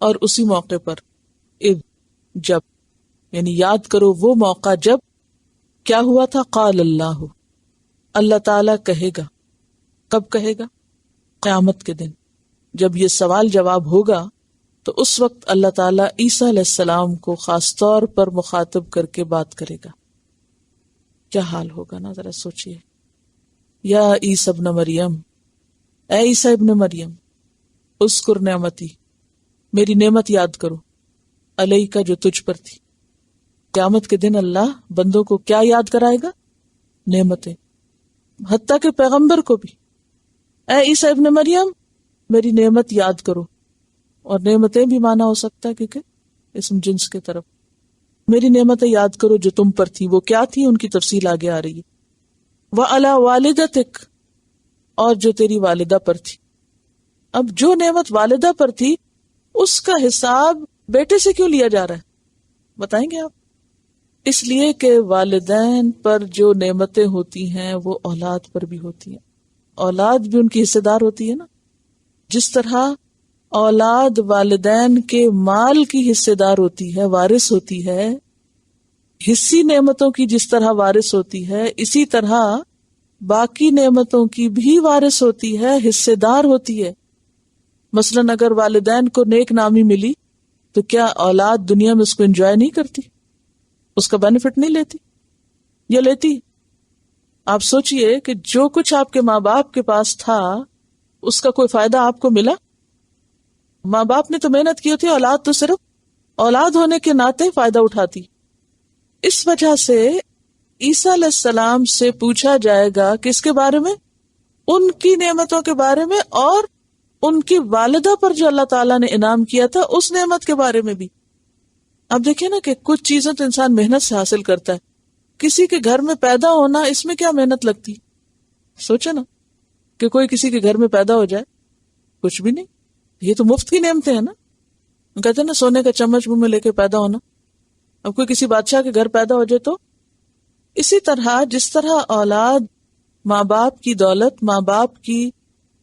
اور اسی موقع پر اذ جب، یعنی یاد کرو وہ موقع جب کیا ہوا تھا، قال اللہ، اللہ تعالیٰ کہے گا. کب کہے گا؟ قیامت کے دن جب یہ سوال جواب ہوگا تو اس وقت اللہ تعالیٰ عیسیٰ علیہ السلام کو خاص طور پر مخاطب کر کے بات کرے گا. کیا حال ہوگا نا، ذرا سوچئے. یا عیسیٰ ابن مریم، اے عیسیٰ ابن مریم، اذکر نعمتی، میری نعمت یاد کرو، علیکا جو تجھ پر تھی. قیامت کے دن اللہ بندوں کو کیا یاد کرائے گا؟ نعمتیں. حتیٰ کہ پیغمبر کو بھی، اے عیسیٰ ابن مریم میری نعمت یاد کرو. اور نعمتیں بھی مانا ہو سکتا ہے کیونکہ اسم جنس کے طرف. میری نعمتیں یاد کرو جو تم پر تھی. وہ کیا تھی؟ ان کی تفصیل آگے آ رہی ہے. وَعَلَى وَالِدَتِكَ، اور جو تیری والدہ پر تھی. اب جو نعمت والدہ پر تھی اس کا حساب بیٹے سے کیوں لیا جا رہا ہے؟ بتائیں گے آپ؟ اس لیے کہ والدین پر جو نعمتیں ہوتی ہیں وہ اولاد پر بھی ہوتی ہیں. اولاد بھی ان کی حصے دار ہوتی ہے نا. جس طرح اولاد والدین کے مال کی حصے دار ہوتی ہے، وارث ہوتی ہے، حصی نعمتوں کی جس طرح وارث ہوتی ہے، اسی طرح باقی نعمتوں کی بھی وارث ہوتی ہے، حصے دار ہوتی ہے. مثلاً اگر والدین کو نیک نامی ملی تو کیا اولاد دنیا میں اس کو انجوائے نہیں کرتی؟ اس کا بینیفٹ نہیں لیتی؟ یا لیتی؟ آپ سوچئے کہ جو کچھ آپ کے ماں باپ کے پاس تھا اس کا کوئی فائدہ آپ کو ملا؟ ماں باپ نے تو محنت کی ہوتی، اولاد تو صرف اولاد ہونے کے ناطے فائدہ اٹھاتی. اس وجہ سے عیسیٰ علیہ السلام سے پوچھا جائے گا کس کے بارے میں؟ ان کی نعمتوں کے بارے میں، اور ان کی والدہ پر جو اللہ تعالیٰ نے انعام کیا تھا اس نعمت کے بارے میں بھی. اب دیکھیں نا کہ کچھ چیزیں تو انسان محنت سے حاصل کرتا ہے. کسی کے گھر میں پیدا ہونا، اس میں کیا محنت لگتی؟ سوچو نا کہ کوئی کسی کے گھر میں پیدا ہو جائے، کچھ بھی نہیں، یہ تو مفت کی نعمتیں ہیں نا. کہتے ہیں نا سونے کا چمچ منہ میں لے کے پیدا ہونا. اب کوئی کسی بادشاہ کے گھر پیدا ہو جائے تو اسی طرح جس طرح اولاد ماں باپ کی دولت، ماں باپ کی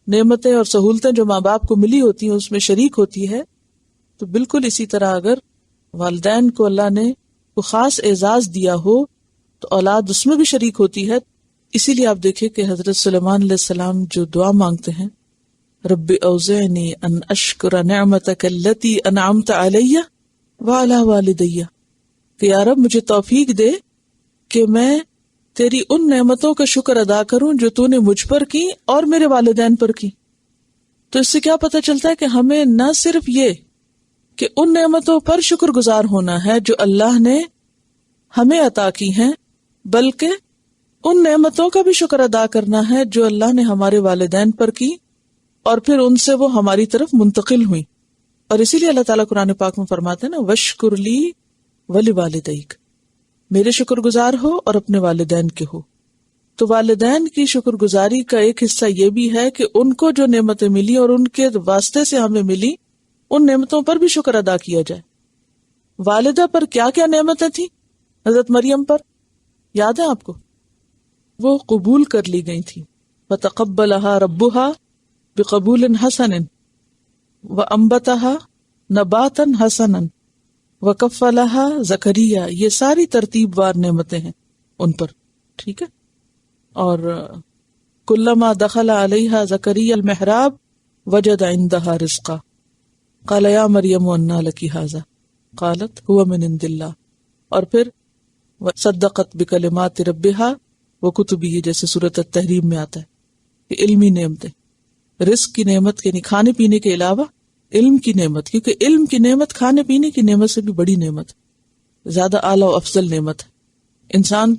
نعمتیں اور سہولتیں جو ماں باپ کو ملی ہوتی ہیں اس میں شریک ہوتی ہے، تو بالکل اسی طرح اگر والدین کو اللہ نے کوئی خاص اعزاز دیا ہو تو اولاد اس میں بھی شریک ہوتی ہے. اسی لیے آپ دیکھیں کہ حضرت سلیمان علیہ السلام جو دعا مانگتے ہیں، رب اوزعنی ان اشکر نعمتک التی انعمت علی وعلی والدی، کہ یا رب مجھے توفیق دے کہ میں تیری ان نعمتوں کا شکر ادا کروں جو تو نے مجھ پر کی اور میرے والدین پر کی. تو اس سے کیا پتہ چلتا ہے کہ ہمیں نہ صرف یہ کہ ان نعمتوں پر شکر گزار ہونا ہے جو اللہ نے ہمیں عطا کی ہیں، بلکہ ان نعمتوں کا بھی شکر ادا کرنا ہے جو اللہ نے ہمارے والدین پر کی اور پھر ان سے وہ ہماری طرف منتقل ہوئی. اور اسی لیے اللہ تعالیٰ قرآن پاک میں فرماتے ہیں نا، وَاشْكُرْ لِي وَلِوَالِدَيْكَ، میرے شکر گزار ہو اور اپنے والدین کے ہو. تو والدین کی شکر گزاری کا ایک حصہ یہ بھی ہے کہ ان کو جو نعمتیں ملی اور ان کے واسطے سے ہمیں ملی، ان نعمتوں پر بھی شکر ادا کیا جائے. والدہ پر کیا کیا نعمتیں تھیں؟ حضرت مریم پر یاد ہے آپ کو؟ وہ قبول کر لی گئی تھی. وَتَقَبَّلَهَا رَبُّهَا بِقَبُولٍ حَسَنٍ وَأَنبَتَهَا نَبَاتًا حَسَنًا وَكَفَّلَهَا زَكَرِيَّا. یہ ساری ترتیب وار نعمتیں ہیں ان پر، ٹھیک ہے. اور كُلَّمَا دَخَلَ عَلَيْهَا زَكَرِيَّا الْمِحْرَابَ وَجَدَ عِندَهَا رِزْقًا قَالَ يَا مَرْيَمُ أَنَّىٰ لَكِ هَٰذَا قَالَتْ هُوَ مِنْ عِندِ اللَّهِ. اور پھر وَصَدَّقَتْ بِكَلِمَاتِ رَبِّهَا وَكُتُبِهِ، جیسے سورۃ التحریم میں آتا ہے کہ علمی نعمتیں، رزق کی نعمت یعنی کھانے پینے کے علاوہ علم کی نعمت، کیونکہ علم کی نعمت کھانے پینے کی نعمت سے بھی بڑی نعمت، زیادہ اعلیٰ و افضل نعمت ہے. انسان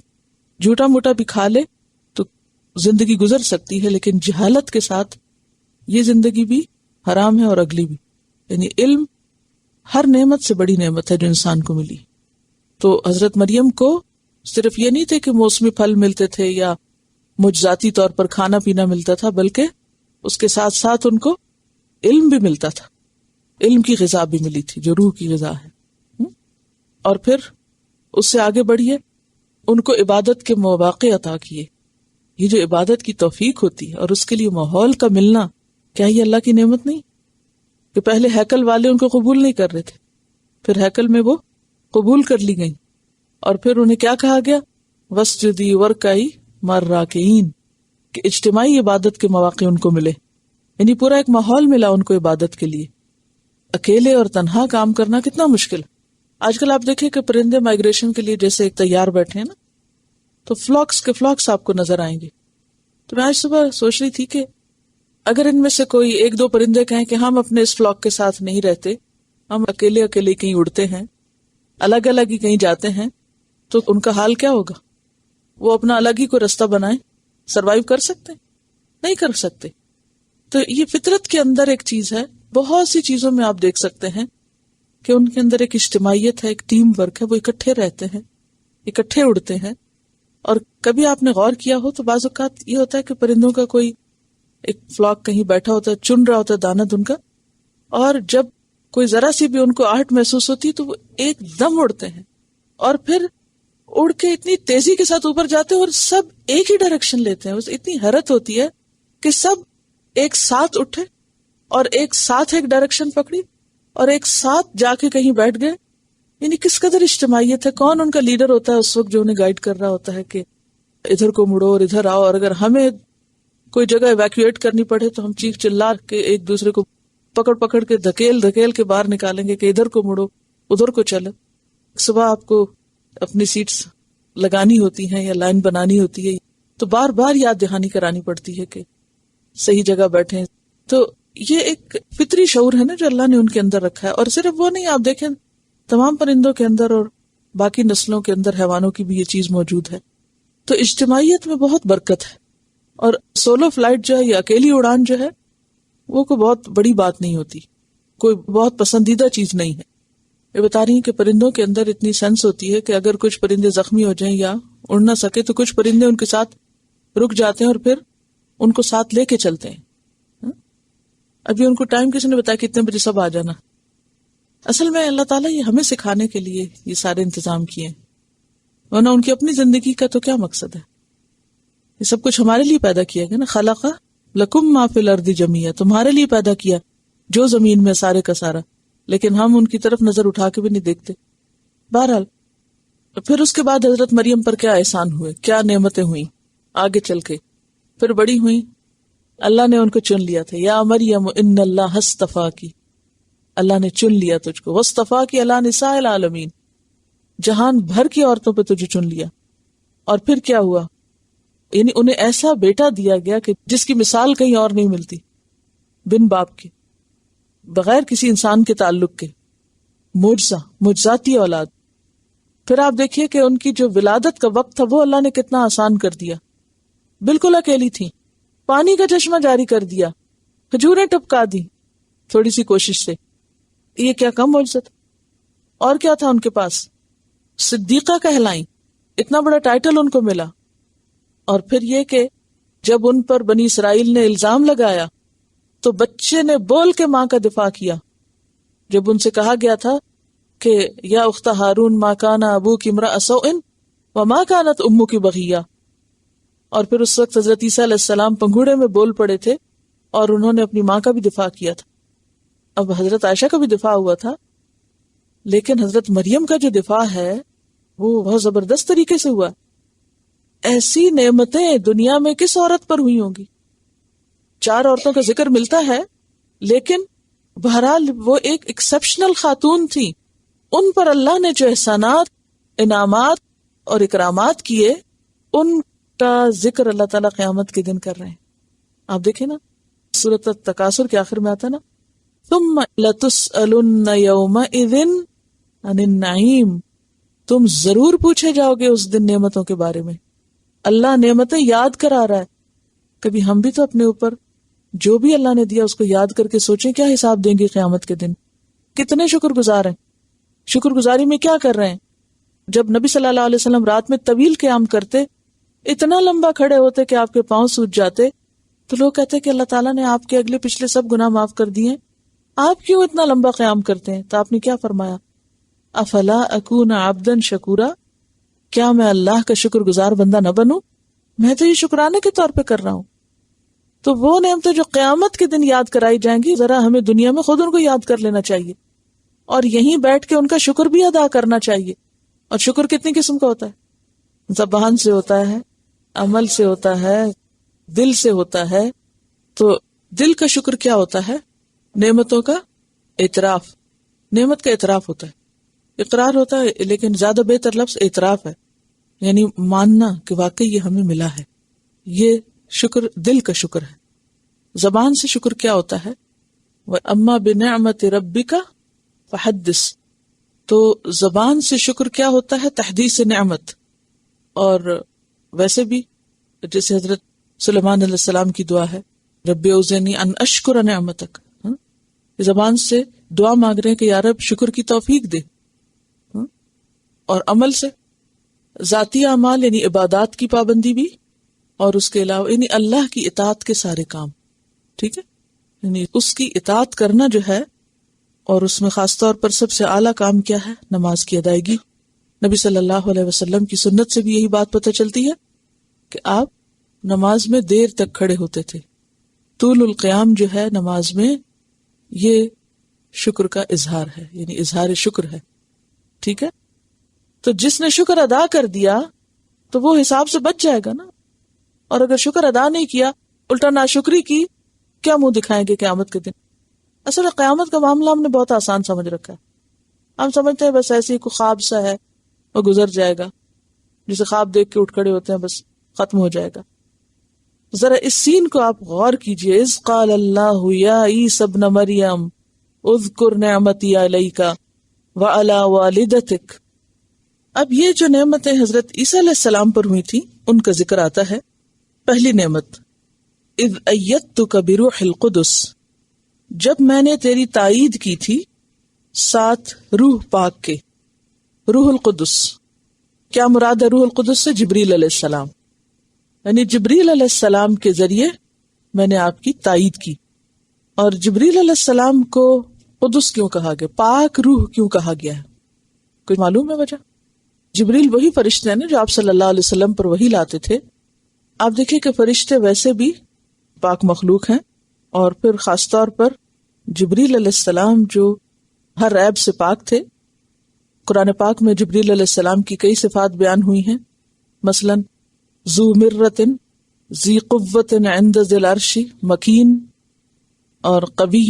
جھوٹا موٹا بھی کھا لے تو زندگی گزر سکتی ہے، لیکن جہالت کے ساتھ یہ زندگی بھی حرام ہے اور اگلی بھی. یعنی علم ہر نعمت سے بڑی نعمت ہے جو انسان کو ملی. تو حضرت مریم کو صرف یہ نہیں تھے کہ موسمی پھل ملتے تھے یا معجزاتی طور پر کھانا پینا ملتا تھا، بلکہ اس کے ساتھ ساتھ ان کو علم بھی ملتا تھا، علم کی غذا بھی ملی تھی جو روح کی غذا ہے. اور پھر اس سے آگے بڑھیے، ان کو عبادت کے مواقع عطا کیے. یہ جو عبادت کی توفیق ہوتی ہے اور اس کے لیے ماحول کا ملنا، کیا یہ اللہ کی نعمت نہیں؟ کہ پہلے ہیکل والے ان کو قبول نہیں کر رہے تھے، پھر ہیکل میں وہ قبول کر لی گئیں، اور پھر انہیں کیا کہا گیا؟ وَاسْجُدِي وَارْكَعِي مَعَ الرَّاكِعِينَ، کہ اجتماعی عبادت کے مواقع ان کو ملے، یعنی پورا ایک ماحول ملا ان کو عبادت کے لیے۔ اکیلے اور تنہا کام کرنا کتنا مشکل۔ آج کل آپ دیکھیں کہ پرندے مائگریشن کے لیے جیسے ایک تیار بیٹھے ہیں نا، تو فلاکس کے فلاکس آپ کو نظر آئیں گے۔ تو میں آج صبح سوچ رہی تھی کہ اگر ان میں سے کوئی ایک دو پرندے کہیں کہ ہم اپنے اس فلاک کے ساتھ نہیں رہتے، ہم اکیلے اکیلے کہیں اڑتے ہیں، الگ الگ ہی کہیں جاتے ہیں، تو ان کا حال کیا ہوگا؟ وہ اپنا الگ ہی کوئی رستہ بنائیں، سروائیو کر سکتے؟ نہیں کر سکتے۔ تو یہ فطرت کے اندر ایک چیز ہے، بہت سی چیزوں میں آپ دیکھ سکتے ہیں کہ ان کے اندر ایک اجتماعیت ہے، ایک ٹیم ورک ہے، وہ اکٹھے رہتے ہیں، اکٹھے اڑتے ہیں۔ اور کبھی آپ نے غور کیا ہو تو بعض اوقات یہ ہوتا ہے کہ پرندوں کا کوئی ایک فلاک کہیں بیٹھا ہوتا ہے، چن رہا ہوتا ہے دانہ ان کا، اور جب کوئی ذرا سی بھی ان کو آہٹ محسوس ہوتی ہے تو وہ ایک دم اڑتے ہیں، اور پھر اڑ کے اتنی تیزی کے ساتھ اوپر جاتے ہیں اور سب ایک ہی ڈائریکشن لیتے ہیں۔ اتنی حیرت ہوتی ہے کہ سب ایک ساتھ اٹھے اور ایک ساتھ ایک ڈائریکشن پکڑی اور ایک ساتھ جا کے کہیں بیٹھ گئے۔ یعنی کس قدر اجتماعیت ہے، کون ان کا لیڈر ہوتا ہے اس وقت جو انہیں گائیڈ کر رہا ہوتا ہے کہ ادھر کو مڑو اور ادھر آؤ، اور اگر ہمیں کوئی جگہ ایویکویٹ کرنی پڑے تو ہم چیخ چلا کے ایک دوسرے کو پکڑ پکڑ کے دھکیل کے باہر نکالیں گے کہ ادھر کو مڑو ادھر کو چلو۔ صبح آپ کو اپنی سیٹس لگانی ہوتی ہیں یا لائن بنانی ہوتی ہے تو بار بار یاد دہانی کرانی پڑتی ہے کہ صحیح جگہ بیٹھیں۔ تو یہ ایک فطری شعور ہے نا جو اللہ نے ان کے اندر رکھا ہے، اور صرف وہ نہیں، آپ دیکھیں تمام پرندوں کے اندر اور باقی نسلوں کے اندر، حیوانوں کی بھی یہ چیز موجود ہے۔ تو اجتماعیت میں بہت برکت ہے، اور سولو فلائٹ جو ہے یا اکیلی اڑان جو ہے وہ کوئی بہت بڑی بات نہیں ہوتی، کوئی بہت پسندیدہ چیز نہیں ہے۔ یہ بتا رہی ہیں کہ پرندوں کے اندر اتنی سینس ہوتی ہے کہ اگر کچھ پرندے زخمی ہو جائیں یا اڑ نہ سکے تو کچھ پرندے ان کے ساتھ رک جاتے ہیں اور پھر ان کو ساتھ لے کے چلتے ہیں۔ ابھی ان کو ٹائم کسی نے بتایا کتنے بجے سب آ جانا۔ اصل میں اللہ تعالیٰ یہ ہمیں سکھانے کے لیے یہ سارے انتظام کیے ہیں، ورنہ ان کی اپنی زندگی کا تو کیا مقصد ہے؟ یہ سب کچھ ہمارے لیے پیدا کیا گیا نا، خلق لکم ما فی الارض جمیعا، تمہارے لیے پیدا کیا جو زمین میں سارے کا سارا، لیکن ہم ان کی طرف نظر اٹھا کے بھی نہیں دیکھتے۔ بہرحال پھر اس کے بعد حضرت مریم پر کیا احسان ہوئے، کیا نعمتیں ہوئیں آگے چل کے، پھر بڑی ہوئیں، اللہ نے ان کو چن لیا تھا۔ یا مریم ان اللہ اصطفاکی، اللہ نے چن لیا تجھ کو، واصطفاکی علی نساء العالمین، جہان بھر کی عورتوں پہ تجھے چن لیا۔ اور پھر کیا ہوا؟ یعنی انہیں ایسا بیٹا دیا گیا کہ جس کی مثال کہیں اور نہیں ملتی، بن باپ کے، بغیر کسی انسان کے تعلق کے، معجزاتی اولاد۔ پھر آپ دیکھیے کہ ان کی جو ولادت کا وقت تھا وہ اللہ نے کتنا آسان کر دیا، بالکل اکیلی تھی، پانی کا چشمہ جاری کر دیا، کھجوریں ٹپکا دی تھوڑی سی کوشش سے۔ یہ کیا کم معجزہ تھا؟ اور کیا تھا ان کے پاس؟ صدیقہ کہلائیں، اتنا بڑا ٹائٹل ان کو ملا۔ اور پھر یہ کہ جب ان پر بنی اسرائیل نے الزام لگایا تو بچے نے بول کے ماں کا دفاع کیا۔ جب ان سے کہا گیا تھا کہ یا اخت ہارون ما کان ابوک امرأ سوء وما کانت امک بغیہ، اور پھر اس وقت حضرت عیسیٰ علیہ السلام پنگوڑے میں بول پڑے تھے اور انہوں نے اپنی ماں کا بھی دفاع کیا تھا۔ اب حضرت عائشہ کا بھی دفاع ہوا تھا، لیکن حضرت مریم کا جو دفاع ہے وہ بہت زبردست طریقے سے ہوا۔ ایسی نعمتیں دنیا میں کس عورت پر ہوئی ہوں گی؟ 4 عورتوں کا ذکر ملتا ہے، لیکن بہرحال وہ ایک ایکسپشنل خاتون تھی۔ ان پر اللہ نے جو احسانات، انعامات اور اکرامات کیے، ان کا ذکر اللہ تعالیٰ قیامت کے دن کر رہے ہیں۔ آپ دیکھیں نا، سورۃ التکاثر کے آخر میں آتا نا، ثم لتسألن یومئذ عن النعیم، تم ضرور پوچھے جاؤ گے اس دن نعمتوں کے بارے میں۔ اللہ نعمتیں یاد کرا رہا ہے۔ کبھی ہم بھی تو اپنے اوپر جو بھی اللہ نے دیا اس کو یاد کر کے سوچیں کیا حساب دیں گے قیامت کے دن، کتنے شکر گزار ہیں، شکر گزاری میں کیا کر رہے ہیں۔ جب نبی صلی اللہ علیہ وسلم رات میں طویل قیام کرتے، اتنا لمبا کھڑے ہوتے کہ آپ کے پاؤں سوج جاتے، تو لوگ کہتے کہ اللہ تعالیٰ نے آپ کے اگلے پچھلے سب گناہ معاف کر دیے، آپ کیوں اتنا لمبا قیام کرتے ہیں؟ تو آپ نے کیا فرمایا؟ افلا اکون عبدا شکورا، کیا میں اللہ کا شکر گزار بندہ نہ بنوں؟ میں تو یہ شکرانے کے طور پہ کر رہا ہوں۔ تو وہ نعمتیں جو قیامت کے دن یاد کرائی جائیں گی، ذرا ہمیں دنیا میں خود ان کو یاد کر لینا چاہیے، اور یہیں بیٹھ کے ان کا شکر بھی ادا کرنا چاہیے. اور شکر کتنی قسم کا ہوتا ہے؟ زبان سے ہوتا ہے، عمل سے ہوتا ہے، دل سے ہوتا ہے. تو دل کا شکر کیا ہوتا ہے؟ نعمتوں کا اعتراف. نعمت کا اعتراف ہوتا ہے، اقرار ہوتا ہے، لیکن زیادہ بہتر لفظ اعتراف ہے، یعنی ماننا کہ واقعی یہ ہمیں ملا ہے. یہ شکر دل کا شکر ہے. زبان سے شکر کیا ہوتا ہے؟ وَأَمَّا بِنِعْمَةِ رَبِّكَ فَحَدِّثْ. تو زبان سے شکر کیا ہوتا ہے؟ تحدیث نعمت. اور ویسے بھی جیسے حضرت سلیمان علیہ السلام کی دعا ہے، رب اوزعنی ان اشکر نعمتک. زبان سے دعا مانگ رہے ہیں کہ یا رب شکر کی توفیق دے. اور عمل سے ذاتی اعمال یعنی عبادات کی پابندی بھی، اور اس کے علاوہ یعنی اللہ کی اطاعت کے سارے کام. ٹھیک ہے، یعنی اس کی اطاعت کرنا جو ہے، اور اس میں خاص طور پر سب سے اعلیٰ کام کیا ہے؟ نماز کی ادائیگی. نبی صلی اللہ علیہ وسلم کی سنت سے بھی یہی بات پتہ چلتی ہے کہ آپ نماز میں دیر تک کھڑے ہوتے تھے. طول القیام جو ہے نماز میں، یہ شکر کا اظہار ہے، یعنی اظہار شکر ہے. ٹھیک ہے، تو جس نے شکر ادا کر دیا تو وہ حساب سے بچ جائے گا نا. اور اگر شکر ادا نہیں کیا، الٹا ناشکری کی، کیا منہ دکھائیں گے قیامت کے دن؟ اصل قیامت کا معاملہ ہم نے بہت آسان سمجھ رکھا ہے. ہم سمجھتے ہیں بس ایسے ہی کوئی خواب سا ہے، وہ گزر جائے گا، جسے خواب دیکھ کے اٹھ کھڑے ہوتے ہیں بس ختم ہو جائے گا. ذرا اس سین کو آپ غور کیجئے. اذ قال اللہ یا عیسی ابن مریم اذکر نعمتی علیک وعلی والدتک. اب یہ جو نعمتیں حضرت عیسیٰ علیہ السلام پر ہوئی تھی ان کا ذکر آتا ہے. پہلی نعمت اذ ایدتک بروح القدس، جب میں نے تیری تائید کی تھی ساتھ روح پاک کے. روح القدس کیا مراد ہے؟ روح القدس سے جبریل علیہ السلام، یعنی جبریل علیہ السلام کے ذریعے میں نے آپ کی تائید کی. اور جبریل علیہ السلام کو قدس کیوں کہا گیا؟ پاک روح کیوں کہا گیا ہے؟ کوئی معلوم ہے وجہ؟ جبریل وہی فرشتے ہیں نا جو آپ صلی اللہ علیہ وسلم پر وحی لاتے تھے. آپ دیکھیں کہ فرشتے ویسے بھی پاک مخلوق ہیں، اور پھر خاص طور پر جبریل علیہ السلام جو ہر عیب سے پاک تھے. قرآن پاک میں جبریل علیہ السلام کی کئی صفات بیان ہوئی ہیں، مثلا ذو مرۃ ذی قوۃ عند ذی العرش مکین، اور قوی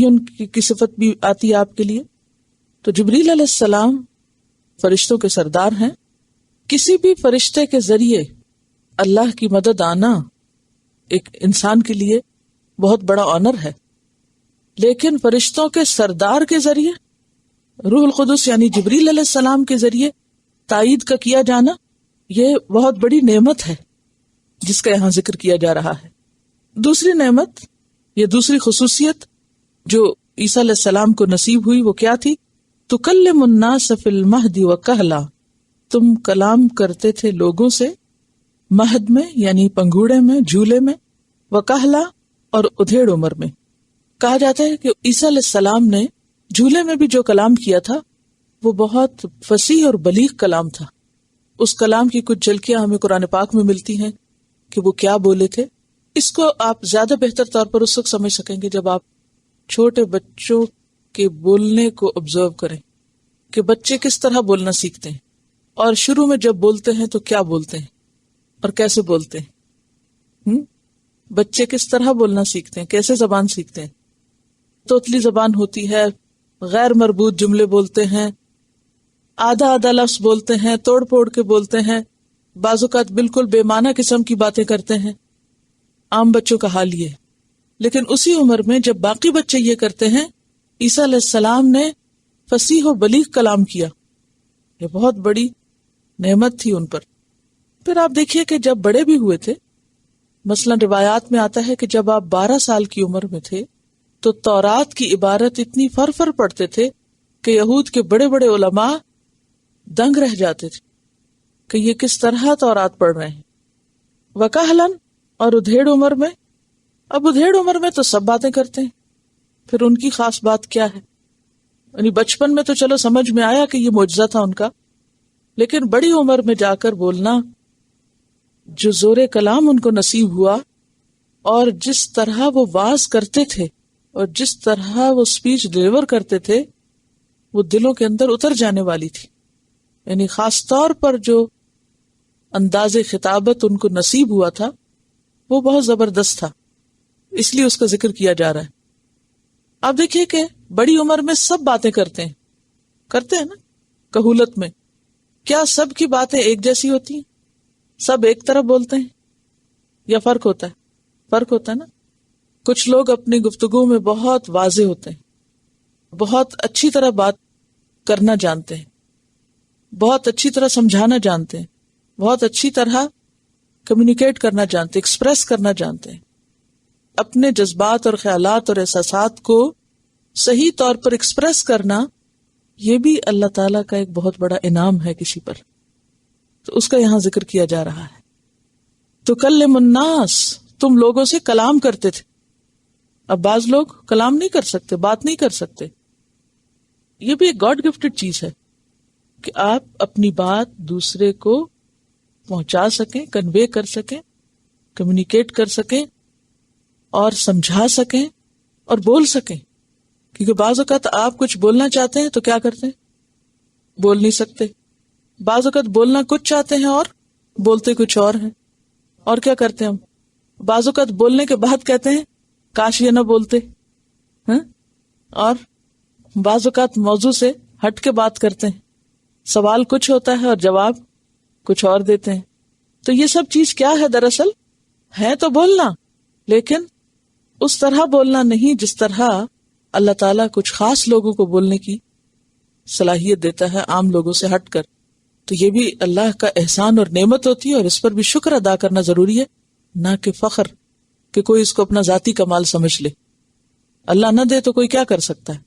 کی صفت بھی آتی ہے آپ کے لیے. تو جبریل علیہ السلام فرشتوں کے سردار ہیں. کسی بھی فرشتے کے ذریعے اللہ کی مدد آنا ایک انسان کے لیے بہت بڑا آنر ہے، لیکن فرشتوں کے سردار کے ذریعے روح القدس یعنی جبریل علیہ السلام کے ذریعے تائید کا کیا جانا، یہ بہت بڑی نعمت ہے جس کا یہاں ذکر کیا جا رہا ہے. دوسری نعمت، یہ دوسری خصوصیت جو عیسیٰ علیہ السلام کو نصیب ہوئی وہ کیا تھی؟ تکلم الناس فی المہد وکہلا، تم کلام کرتے تھے لوگوں سے مہد میں یعنی پنگوڑے میں، جھولے میں، وکہلا اور ادھیڑ عمر میں. کہا جاتا ہے کہ عیسیٰ علیہ السلام نے جھولے میں بھی جو کلام کیا تھا وہ بہت فصیح اور بلیغ کلام تھا. اس کلام کی کچھ جھلکیاں ہمیں قرآن پاک میں ملتی ہیں کہ وہ کیا بولے تھے. اس کو آپ زیادہ بہتر طور پر اس وقت سمجھ سکیں گے جب آپ چھوٹے بچوں کے بولنے کو آبزرو کریں کہ بچے کس طرح بولنا سیکھتے ہیں، اور شروع میں جب بولتے ہیں تو کیا بولتے ہیں اور کیسے بولتے ہیں. بچے کس طرح بولنا سیکھتے ہیں، کیسے زبان سیکھتے ہیں. توتلی زبان ہوتی ہے، غیر مربوط جملے بولتے ہیں، آدھا آدھا لفظ بولتے ہیں، توڑ پھوڑ کے بولتے ہیں، بعض اوقات بالکل بے معنی قسم کی باتیں کرتے ہیں. عام بچوں کا حال یہ. لیکن اسی عمر میں جب باقی بچے یہ کرتے ہیں، عیسیٰ علیہ السلام نے فصیح و بلیغ کلام کیا. یہ بہت بڑی نعمت تھی ان پر. پھر آپ دیکھیے کہ جب بڑے بھی ہوئے تھے، مثلا روایات میں آتا ہے کہ جب آپ 12 سال کی عمر میں تھے تو تورات کی عبارت اتنی فر پڑھتے تھے کہ یہود کے بڑے بڑے علماء دنگ رہ جاتے تھے کہ یہ کس طرح تورات پڑھ رہے ہیں. وکہلن اور ادھیڑ عمر میں. اب ادھیڑ عمر میں تو سب باتیں کرتے ہیں، پھر ان کی خاص بات کیا ہے؟ یعنی بچپن میں تو چلو سمجھ میں آیا کہ یہ معجزہ تھا ان کا، لیکن بڑی عمر میں جا کر بولنا، جو زور کلام ان کو نصیب ہوا اور جس طرح وہ واز کرتے تھے اور جس طرح وہ اسپیچ ڈلیور کرتے تھے وہ دلوں کے اندر اتر جانے والی تھی. یعنی خاص طور پر جو انداز خطابت ان کو نصیب ہوا تھا وہ بہت زبردست تھا، اس لیے اس کا ذکر کیا جا رہا ہے. آپ دیکھیے کہ بڑی عمر میں سب باتیں کرتے ہیں نا. کہولت میں کیا سب کی باتیں ایک جیسی ہوتی ہیں؟ سب ایک طرح بولتے ہیں یا فرق ہوتا ہے؟ فرق ہوتا ہے نا. کچھ لوگ اپنی گفتگو میں بہت واضح ہوتے ہیں، بہت اچھی طرح بات کرنا جانتے ہیں، بہت اچھی طرح سمجھانا جانتے ہیں، بہت اچھی طرح کمیونیکیٹ کرنا جانتے ہیں، ایکسپریس کرنا جانتے ہیں. اپنے جذبات اور خیالات اور احساسات کو صحیح طور پر ایکسپریس کرنا یہ بھی اللہ تعالیٰ کا ایک بہت بڑا انعام ہے کسی پر، تو اس کا یہاں ذکر کیا جا رہا ہے. تکلم الناس، تم لوگوں سے کلام کرتے تھے. اب بعض لوگ کلام نہیں کر سکتے، بات نہیں کر سکتے. یہ بھی ایک گاڈ گفٹڈ چیز ہے کہ آپ اپنی بات دوسرے کو پہنچا سکیں، کنوے کر سکیں، کمیونیکیٹ کر سکیں اور سمجھا سکیں اور بول سکیں. کیونکہ بعض اوقات آپ کچھ بولنا چاہتے ہیں تو کیا کرتے ہیں؟ بول نہیں سکتے. بعض اوقات بولنا کچھ چاہتے ہیں اور بولتے کچھ اور ہیں. اور کیا کرتے ہیں ہم؟ بعض اوقات بولنے کے بعد کہتے ہیں کاش یہ نہ بولتے. اور بعض اوقات موضوع سے ہٹ کے بات کرتے ہیں. سوال کچھ ہوتا ہے اور جواب کچھ اور دیتے ہیں. تو یہ سب چیز کیا ہے؟ دراصل ہے تو بولنا، لیکن اس طرح بولنا نہیں جس طرح اللہ تعالیٰ کچھ خاص لوگوں کو بولنے کی صلاحیت دیتا ہے عام لوگوں سے ہٹ کر. تو یہ بھی اللہ کا احسان اور نعمت ہوتی ہے، اور اس پر بھی شکر ادا کرنا ضروری ہے، نہ کہ فخر کہ کوئی اس کو اپنا ذاتی کمال سمجھ لے. اللہ نہ دے تو کوئی کیا کر سکتا ہے؟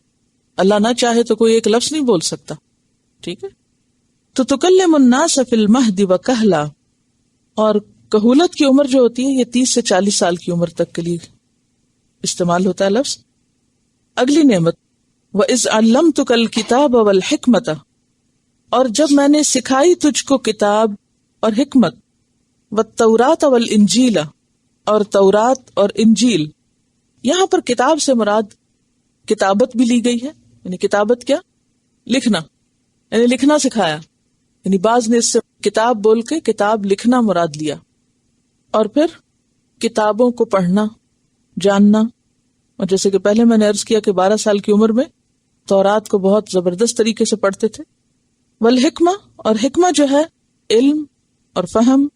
اللہ نہ چاہے تو کوئی ایک لفظ نہیں بول سکتا. ٹھیک ہے. تو تکلم الناس فی المہد وکہلا، اور کہولت کی عمر جو ہوتی ہے یہ 30 سے 40 سال کی عمر تک کے لیے استعمال ہوتا ہے لفظ. اگلی نعمت وَإِذْ عَلَّمْتُكَ الْكِتَابَ وَالْحِكْمَةَ، اور جب میں نے سکھائی تجھ کو کتاب اور حکمت، وَالتَّوْرَاةَ وَالْإِنْجِيلَ، اور تورات اور انجیل. یہاں پر کتاب سے مراد کتابت بھی لی گئی ہے. یعنی کتابت کیا؟ لکھنا، یعنی لکھنا سکھایا. یعنی بعض نے اس سے کتاب بول کے کتاب لکھنا مراد لیا. اور پھر کتابوں کو پڑھنا، جاننا. اور جیسے کہ پہلے میں نے عرض کیا کہ 12 سال کی عمر میں تورات کو بہت زبردست طریقے سے پڑھتے تھے. والحکمہ، اور حکمہ جو ہے علم اور فہم،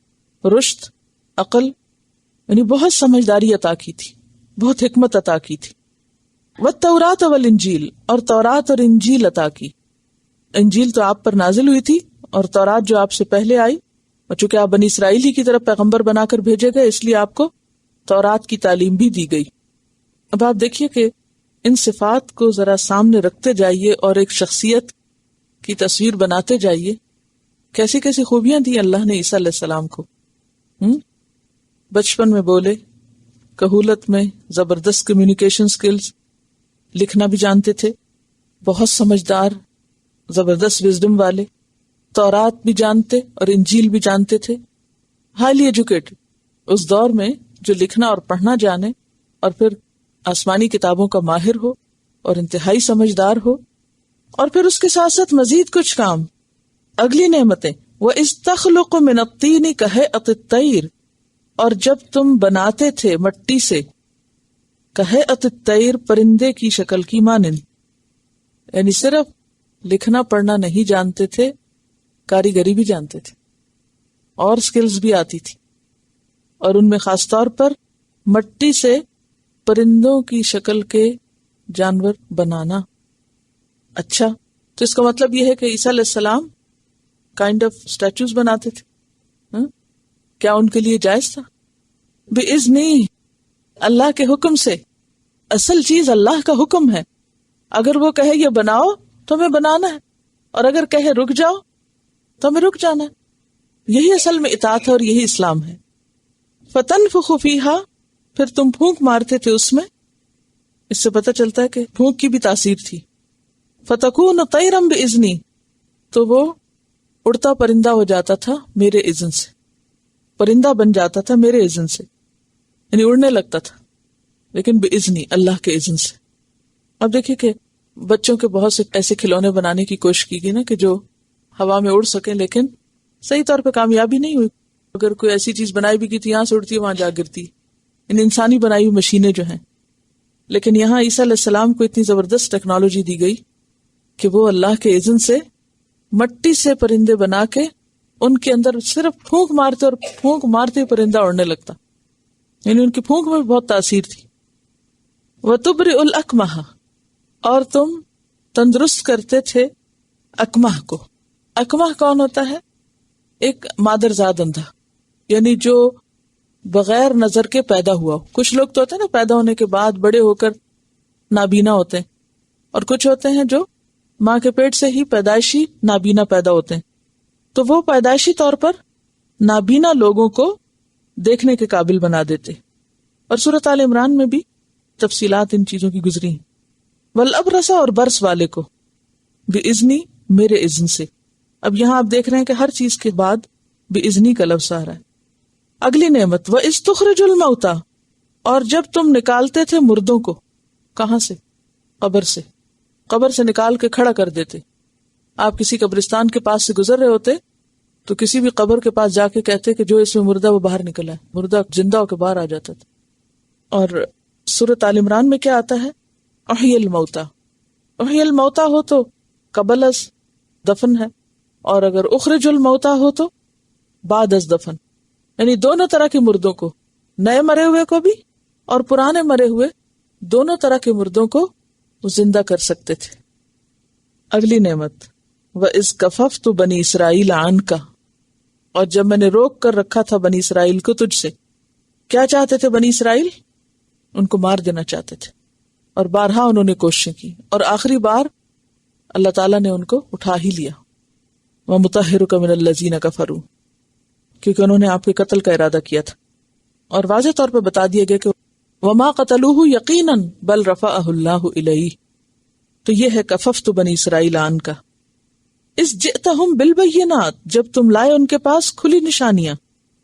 رشد، عقل، یعنی بہت سمجھداری عطا کی تھی، بہت حکمت عطا کی تھی. والتورات والانجیل، اور تورات اور انجیل عطا کی. انجیل تو آپ پر نازل ہوئی تھی، اور تورات جو آپ سے پہلے آئی، اور چونکہ آپ بنی اسرائیل ہی کی طرف پیغمبر بنا کر بھیجے گئے اس لیے آپ کو تورات کی تعلیم بھی دی گئی. اب آپ دیکھیے کہ ان صفات کو ذرا سامنے رکھتے جائیے اور ایک شخصیت کی تصویر بناتے جائیے. کیسی کیسی خوبیاں دی اللہ نے عیسیٰ علیہ السلام کو. بچپن میں بولے، کہولت میں زبردست کمیونیکیشن سکلز، لکھنا بھی جانتے تھے، بہت سمجھدار، زبردست وزڈم والے، تورات بھی جانتے اور انجیل بھی جانتے تھے، ہائیلی ایجوکیٹڈ. اس دور میں جو لکھنا اور پڑھنا جانے اور پھر آسمانی کتابوں کا ماہر ہو اور انتہائی سمجھدار ہو، اور پھر اس کے ساتھ ساتھ مزید کچھ کام. اگلی نعمتیں وَإِذْ تَخْلُقُ مِنَ الطِّينِ كَهَيْئَةِ الطَّيْرِ، اور جب تم بناتے تھے مٹی سے، كَهَيْئَةِ الطَّيْرِ، پرندے کی شکل کی مانند. یعنی صرف لکھنا پڑھنا نہیں جانتے تھے، کاریگری بھی جانتے تھے اور سکلز بھی آتی تھی. اور ان میں خاص طور پر مٹی سے پرندوں کی شکل کے جانور بنانا. اچھا، تو اس کا مطلب یہ ہے کہ عیسیٰ علیہ السلام کائنڈ آف اسٹیچوز بناتے تھے. کیا ان کے لیے جائز تھا؟ بِإِذْنِهِ، اللہ کے حکم سے. اصل چیز اللہ کا حکم ہے. اگر وہ کہے یہ بناؤ تو ہمیں بنانا ہے، اور اگر کہے رک جاؤ تو ہمیں رک جانا ہے. یہی اصل میں اطاعت ہے اور یہی اسلام ہے. فَتَنْفُخُ فِيهَا، پھر تم پھونک مارتے تھے اس میں. اس سے پتہ چلتا ہے کہ پھونک کی بھی تاثیر تھی. فَتَكُونُ طَيْرًا بِإِذْنِي، تو وہ اڑتا پرندہ ہو جاتا تھا میرے اذن سے، پرندہ بن جاتا تھا میرے اذن سے. یعنی اڑنے لگتا تھا، لیکن بِإِذْنِ، اللہ کے اذن سے۔ اب دیکھیے کہ بچوں کے بہت سے ایسے کھلونے بنانے کی کوشش کی گئی نا کہ جو ہوا میں اڑ سکیں، لیکن صحیح طور پہ کامیابی نہیں ہوئی۔ اگر کوئی ایسی چیز بنائی بھی کی تھی، یہاں سے اڑتی ہے وہاں جا گرتی، ان انسانی بنائی ہوئی مشینیں جو ہیں۔ لیکن یہاں عیسیٰ علیہ السلام کو اتنی زبردست ٹیکنالوجی دی گئی کہ وہ اللہ کے اذن سے مٹی سے پرندے بنا کے ان کے اندر صرف پھونک مارتے، اور پھونک مارتے پرندہ اڑنے لگتا، یعنی ان کی پھونک میں بھی بہت تاثیر تھی۔ وَتُبْرِئُ الْأَكْمَحَ، اور تم تندرست کرتے تھے اکمح کو۔ اکمح کون ہوتا ہے؟ ایک مادرزاد اندھا، یعنی جو بغیر نظر کے پیدا ہوا ہو۔ کچھ لوگ تو ہوتے ہیں نا پیدا ہونے کے بعد بڑے ہو کر نابینا ہوتے ہیں، اور کچھ ہوتے ہیں جو ماں کے پیٹ سے ہی پیدائشی نابینا پیدا ہوتے ہیں، تو وہ پیدائشی طور پر نابینا لوگوں کو دیکھنے کے قابل بنا دیتے۔ اور سورۃ آل عمران میں بھی تفصیلات ان چیزوں کی گزری ہیں۔ والابرص، اور برس والے کو، بِإِذْنِ، میرے اذن سے۔ اب یہاں آپ دیکھ رہے ہیں کہ ہر چیز کے بعد بِإِذْنِ کا لفظ آ رہا ہے۔ اگلی نعمت، وَإِذْ تُخْرِجُ الْمَوْتَى، اور جب تم نکالتے تھے مردوں کو۔ کہاں سے؟ قبر سے۔ قبر سے نکال کے کھڑا کر دیتے۔ آپ کسی قبرستان کے پاس سے گزر رہے ہوتے تو کسی بھی قبر کے پاس جا کے کہتے کہ جو اس میں مردہ وہ باہر نکلا ہے، مردہ زندہ ہو کے باہر آ جاتا تھا۔ اور سورۃ آل عمران میں کیا آتا ہے؟ احیی الموتى۔ احیی الموتى ہو تو قبل از دفن ہے، اور اگر اخرج الموتى ہو تو بعد از دفن، یعنی دونوں طرح کے مردوں کو، نئے مرے ہوئے کو بھی اور پرانے مرے ہوئے، دونوں طرح کے مردوں کو وہ زندہ کر سکتے تھے۔ اگلی نعمت، وَإِذْ كَفَفْتُ بَنِي إِسْرَائِيلَ عَنْكَ، اور جب میں نے روک کر رکھا تھا بنی اسرائیل کو تجھ سے۔ کیا چاہتے تھے بنی اسرائیل؟ ان کو مار دینا چاہتے تھے، اور بارہا انہوں نے کوششیں کی، اور آخری بار اللہ تعالیٰ نے ان کو اٹھا ہی لیا۔ وَمُطَهِّرُكَ مِنَ الَّذِينَ كَفَرُوا، کیونکہ انہوں نے آپ کے قتل کا ارادہ کیا تھا، اور واضح طور پہ بتا دیا گیا کہ وَمَا قَتَلُوهُ يَقِينًا بَلْ رَفَعَهُ اللَّهُ إِلَيْهِ۔ تو یہ ہے کففت بنی اسرائیل عنک۔ اذ جئتہم بالبینات، جب تم لائے ان کے پاس کھلی نشانیاں،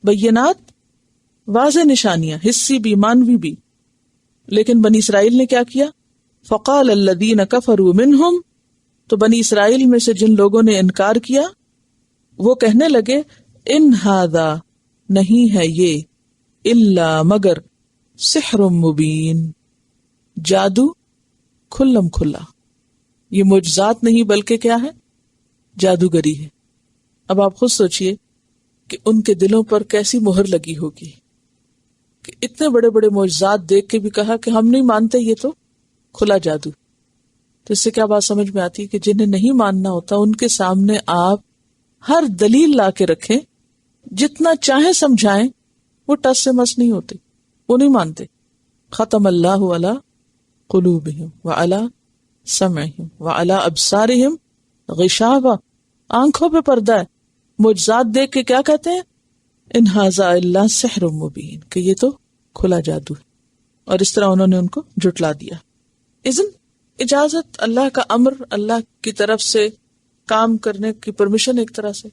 بینات واضح نشانیاں، حسی بھی مانوی بھی۔ لیکن بنی اسرائیل نے کیا کیا؟ فقال الذین کفروا منہم، تو بنی اسرائیل میں سے جن لوگوں نے انکار کیا وہ کہنے لگے ان ھذا، نہیں ہے یہ، الا مگر، سحر مبین، جادو کھلم کھلا۔ یہ معجزات نہیں بلکہ کیا ہے؟ جادوگری ہے۔ اب آپ خود سوچئے کہ ان کے دلوں پر کیسی مہر لگی ہوگی کہ اتنے بڑے بڑے معجزات دیکھ کے بھی کہا کہ ہم نہیں مانتے، یہ تو کھلا جادو۔ تو اس سے کیا بات سمجھ میں آتی ہے کہ جنہیں نہیں ماننا ہوتا ان کے سامنے آپ ہر دلیل لا کے رکھیں، جتنا چاہیں سمجھائیں، وہ ٹس سے مس نہیں ہوتے، وہ نہیں مانتے۔ ختم اللہ علی قلوبہم وعلی سمعہم وعلی ابصارہم غشاوہ، آنکھوں پہ پردہ ہے۔ معجزات دیکھ کے کیا کہتے ہیں؟ ان ھذا الا سحر مبین، کہ یہ تو کھلا جادو ہے۔ اور اس طرح انہوں نے ان کو جھٹلا دیا۔ اذن اجازت، اللہ کا امر، اللہ کی طرف سے کام کرنے کی پرمیشن ایک طرح سے،